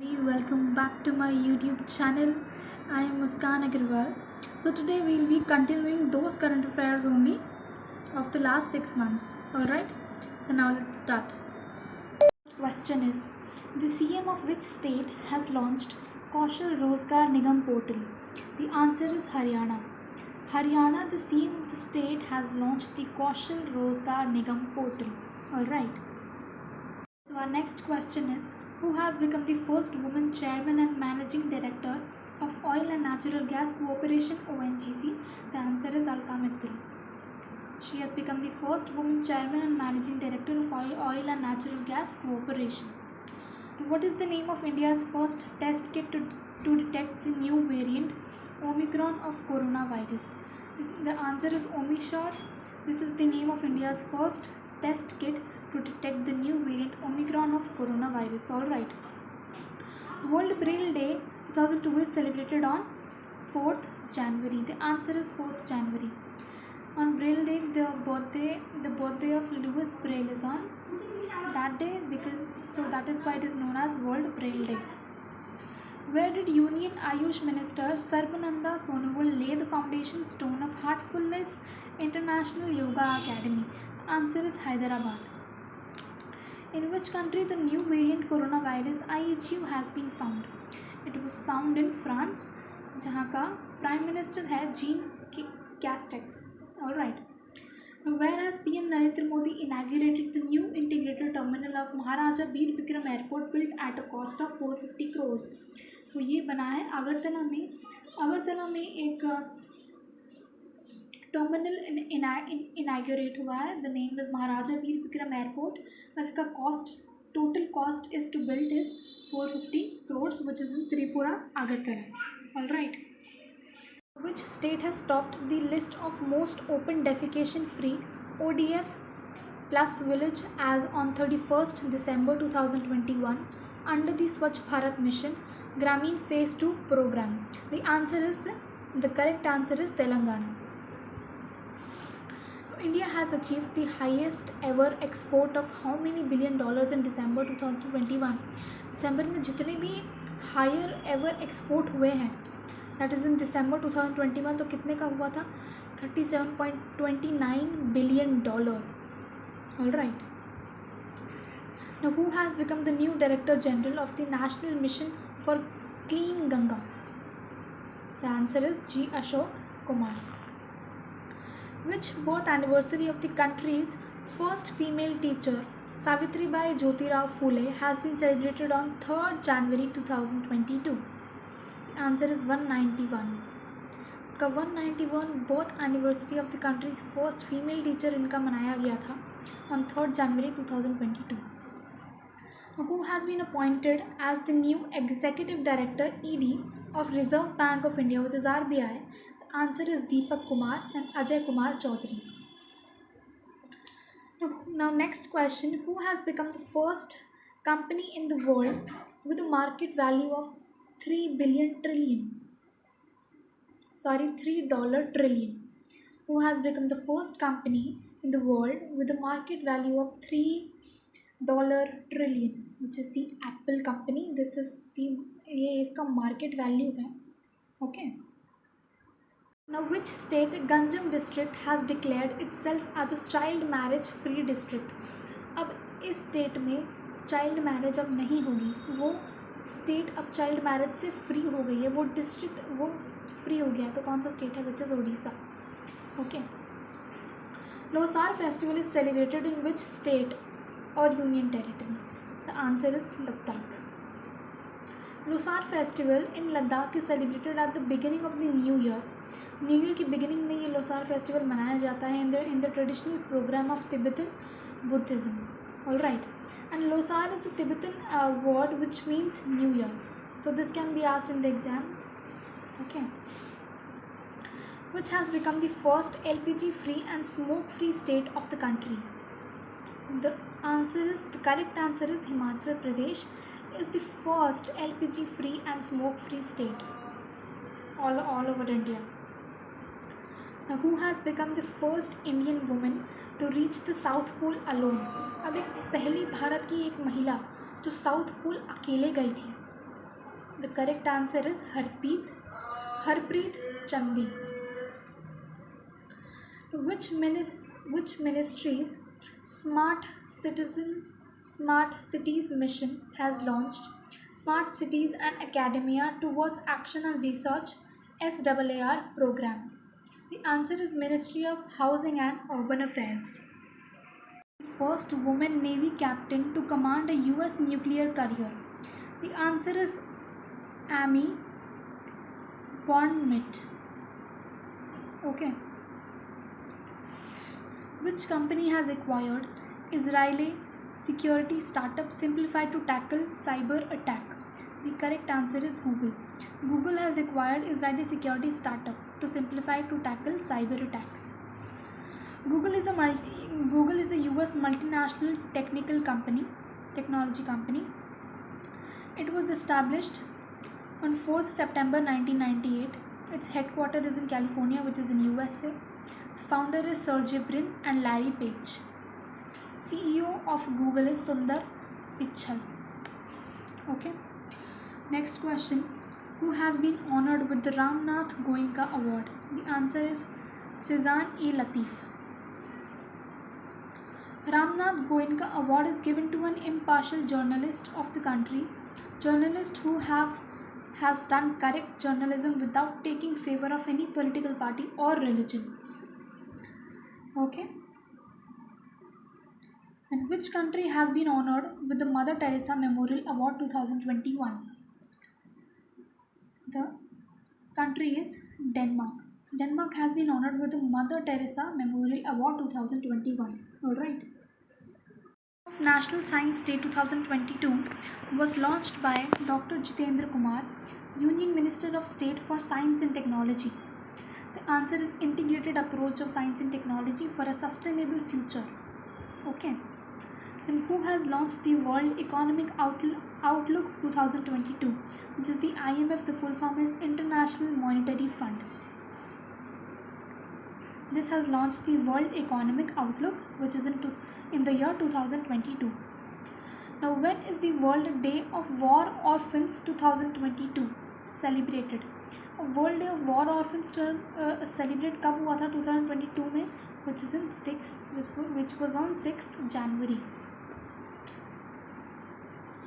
Welcome back to my YouTube channel. I am Muskan Agarwal. So today we'll be continuing those current affairs only of the last 6 months. Alright, so now let's start. Question is, the CM of which state has launched Kaushal Rozgar Nigam portal? The answer is Haryana. Haryana, the CM of the state, has launched the Kaushal Rozgar Nigam portal. Alright. So our next question is, who has become the first woman chairman and managing director of Oil and Natural Gas Corporation ONGC? The answer is Alka Mittal. She has become the first woman chairman and managing director of Oil and Natural Gas Corporation. What is the name of India's first test kit to detect the new variant Omicron of coronavirus? The answer is Omishore. This is the name of India's first test kit to detect the new variant Omicron of coronavirus. Alright. World Braille Day 2002 is celebrated on 4th January. The answer is 4th January. On Braille Day, the birthday of Louis Braille is on that day, that is why it is known as World Braille Day. Where did Union Ayush Minister Sarbananda Sonowal lay the foundation stone of Heartfulness International Yoga Academy? The answer is Hyderabad. In which country the new variant coronavirus IHU has been found? It was found in France, जहाँ का prime minister है gene Castex. Alright. Where has PM Narendra Modi inaugurated the new integrated terminal of Maharaja Bir Bikram Airport built at a cost of 450 crores? तो ये बना है अगरतला में एक terminal inaugurate हुआ है. The name is Maharaja Veer Vikram airport और इसका total cost is to build is 450 crores which is in Tripura, Agartala. Alright. Which state has topped the list of most open defecation free ODF plus village as on 31st December 2021 under the Swachh Bharat Mission Grameen Phase 2 program? The correct answer is Telangana. India has achieved the highest ever export of how many $billion in December 2021? दिसंबर में जितने भी higher ever export हुए हैं, that is in दिसंबर 2021, तो कितने का हुआ था? $37.29 billion. Alright. Now, who has become the new Director General of the National Mission for Clean Ganga? The answer is G. Ashok Kumar. Which birth anniversary of the country's first female teacher, Savitribai Jyotirao Phule, has been celebrated on 3rd January 2022? The answer is 191. का 191 birth anniversary of the countries first female teacher इनका मनाया गया था on 3rd January 2022. Who has been appointed as the new Executive Director ED of Reserve Bank of India, which is RBI? The answer is Deepak Kumar and Ajay Kumar Chaudhary. Now next question, who has become the first company in the world with a market value of $3 trillion? Who has become the first company in the world with a market value of $3 trillion, which is the Apple company. This is ये इसका market value है. Okay. Now, which state Ganjam district has declared itself as a child marriage free district? अब इस state में child marriage अब नहीं होगी. वो स्टेट अब चाइल्ड मैरिज से फ्री हो गई है. वो डिस्ट्रिक्ट वो फ्री हो गया है. तो कौन सा स्टेट है? Which is Odisha. Okay. Losar festival is celebrated in which state और union territory? The answer is Ladakh. Losar festival in Ladakh is celebrated at the beginning of the new year. New year की बिगिनिंग में ये लोसार फेस्टिवल मनाया जाता है in the traditional programme of Tibetan Buddhism. Alright. And Losar is a Tibetan word which means new year. So this can be asked in the exam. Okay. Which has become the first LPG free and smoke free state of the country? The correct answer is Himachal Pradesh is the first LPG free and smoke free state all over India. Now, who has become the first Indian woman to reach the South Pole alone? अब एक पहली भारत की एक महिला जो south pole अकेले गई थी. The correct answer is Harpreet Chandi. Which ministry's Smart Cities mission has launched Smart Cities and Academia towards Action and Research SAAR program? The answer is Ministry of Housing and Urban Affairs. First woman Navy captain to command a US nuclear carrier. The answer is Amy Bonnet. Okay. Which company has acquired Israeli security startup Simplify to tackle cyber attack? The correct answer is Google. Google has acquired Israeli security startup to simplify to tackle cyber attacks. Google is a US multinational technology company. It was established on 4th September 1998. Its headquarters is in California, which is in USA. Its founder is Sergey Brin and Larry Page. CEO of Google is Sundar Pichai. Okay. Next question. Who has been honored with the Ramnath Goenka Award? The answer is Cezanne E. Latif. Ramnath Goenka Award is given to an impartial journalist of the country, journalist who has done correct journalism without taking favor of any political party or religion. Okay. And which country has been honored with the Mother Teresa Memorial Award 2021? The country is Denmark. Denmark has been honored with the Mother Teresa Memorial Award 2021. Alright. National Science Day 2022 was launched by Dr. Jitendra Kumar, Union Minister of State for Science and Technology. The answer is Integrated Approach of Science and Technology for a Sustainable Future. Okay. And who has launched the World Economic Outlook 2022, which is the IMF? The full form is International Monetary Fund. This has launched the World Economic Outlook, which is in the year 2022. Now, when is the World Day of War Orphans 2022 celebrated? World Day of War Orphans celebrate कब हुआ था 2022 में, which was on 6th January.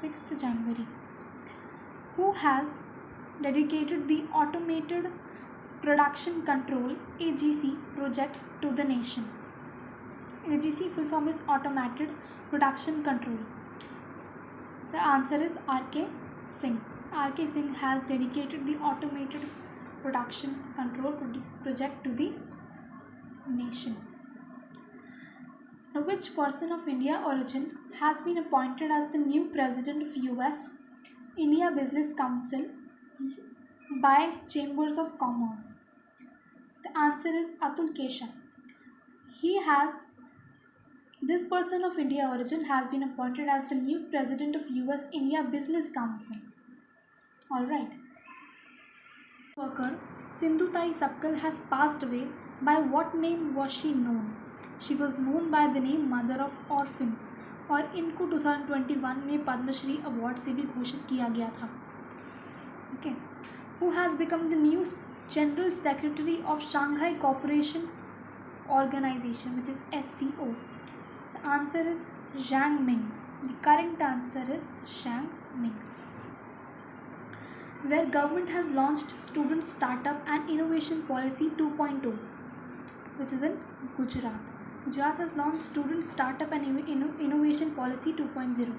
6th January. Who has dedicated the Automated Production Control AGC project to the nation? AGC full form is Automated Production Control. The answer is R.K. Singh. R.K. Singh has dedicated the Automated Production Control project to the nation. Now, which person of India origin has been appointed as the new president of US India Business Council by Chambers of Commerce? The answer is Atul Kesha. This person of India origin has been appointed as the new president of US India Business Council. Alright. Worker Sindhutai Sapkal has passed away. By what name was she known? She was known by the name Mother of Orphans और इनको 2021 में Padmashri award से भी घोषित किया गया था. Okay. Who has become the new General Secretary of Shanghai Cooperation Organization, which is SCO? The answer is Zhang Ming. The correct answer is Zhang Ming. Where government has launched Student Startup and Innovation Policy 2.0, which is in Gujarat. Gujarat has launched Student Startup and Innovation Policy 2.0.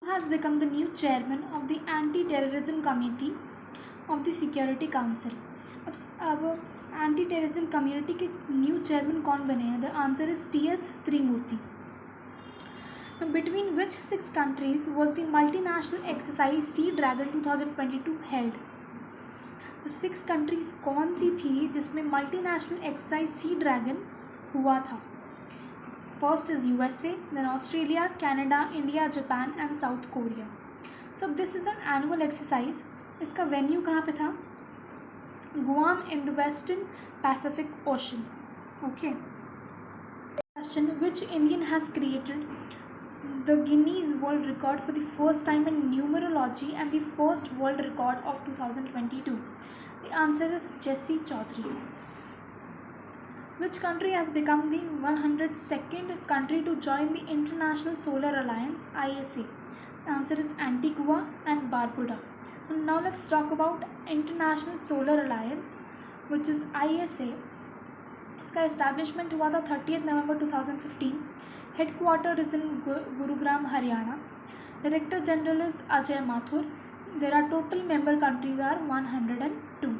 Who has become the new chairman of the Anti-Terrorism Committee of the Security Council? अब Anti-Terrorism Community के new chairman कौन बने हैं? The answer is T.S. Trimurti. Between which 6 countries was the multinational exercise Sea Dragon 2022 held? The 6 countries कौन सी थी जिसमें multinational exercise Sea Dragon हुआ था? First is USA, then Australia, Canada, India, Japan and South Korea. So this is an annual exercise. इसका venue कहाँ पे था? Guam in the Western Pacific Ocean. Okay. Question: which Indian has created the Guinness World Record for the first time in numerology and the first world record of 2022? The answer is Jesse Chaudhary. Which country has become the 102nd country to join the International Solar Alliance ISA? The answer is Antigua and Barbuda. And now let's talk about International Solar Alliance, which is ISA. इसका establishment हुआ था 30 नवंबर 2015. Headquarter is in Gurugram Haryana. Director general is Ajay Mathur. There are total member countries are 102.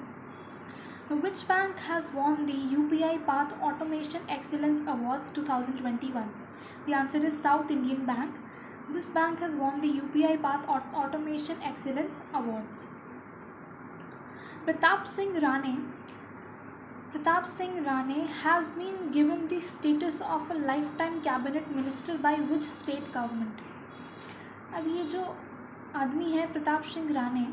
Which bank has won the UPI Path Automation Excellence Awards 2021? The answer is South Indian Bank. This bank has won the UPI Path Automation Excellence Awards. Pratap Singh Rane has been given the status of a lifetime cabinet minister by which state government? अब ये जो आदमी है प्रताप सिंह राणे,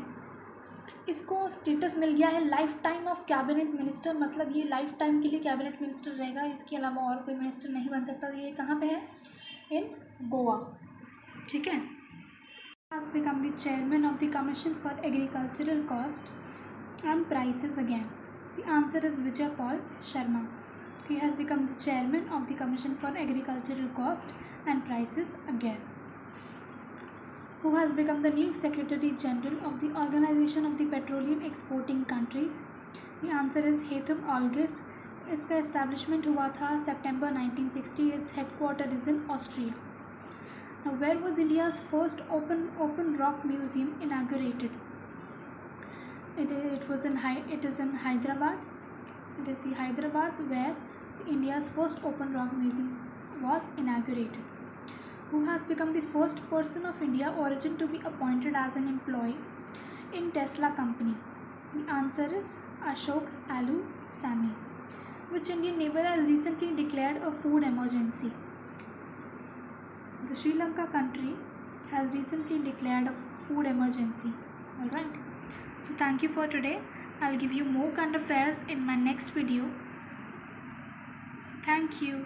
इसको status मिल गया है life time of cabinet minister. मतलब ये लाइफ टाइम के लिए कैबिनेट मिनिस्टर रहेगा, इसके अलावा और कोई मिनिस्टर नहीं बन सकता. ये कहाँ पे है? इन गोवा. ठीक है. Has become the chairman of the commission for agricultural cost and prices again. The answer is Vijay Paul Sharma. He has become the chairman of the commission for agricultural cost and prices again. Who has become the new Secretary General of the Organization of the Petroleum Exporting Countries? The answer is Haitham Algis. इसका establishment हुआ था September 1960. Its headquarter is in Austria. Now, where was India's first open rock museum inaugurated? It is in Hyderabad. It is the Hyderabad where India's first open rock museum was inaugurated. Who has become the first person of India origin to be appointed as an employee in Tesla company? The answer is Ashok Alu Sami. Which Indian neighbor has recently declared a food emergency? The Sri Lanka country has recently declared a food emergency. Alright. So thank you for today. I'll give you more current affairs in my next video. So thank you.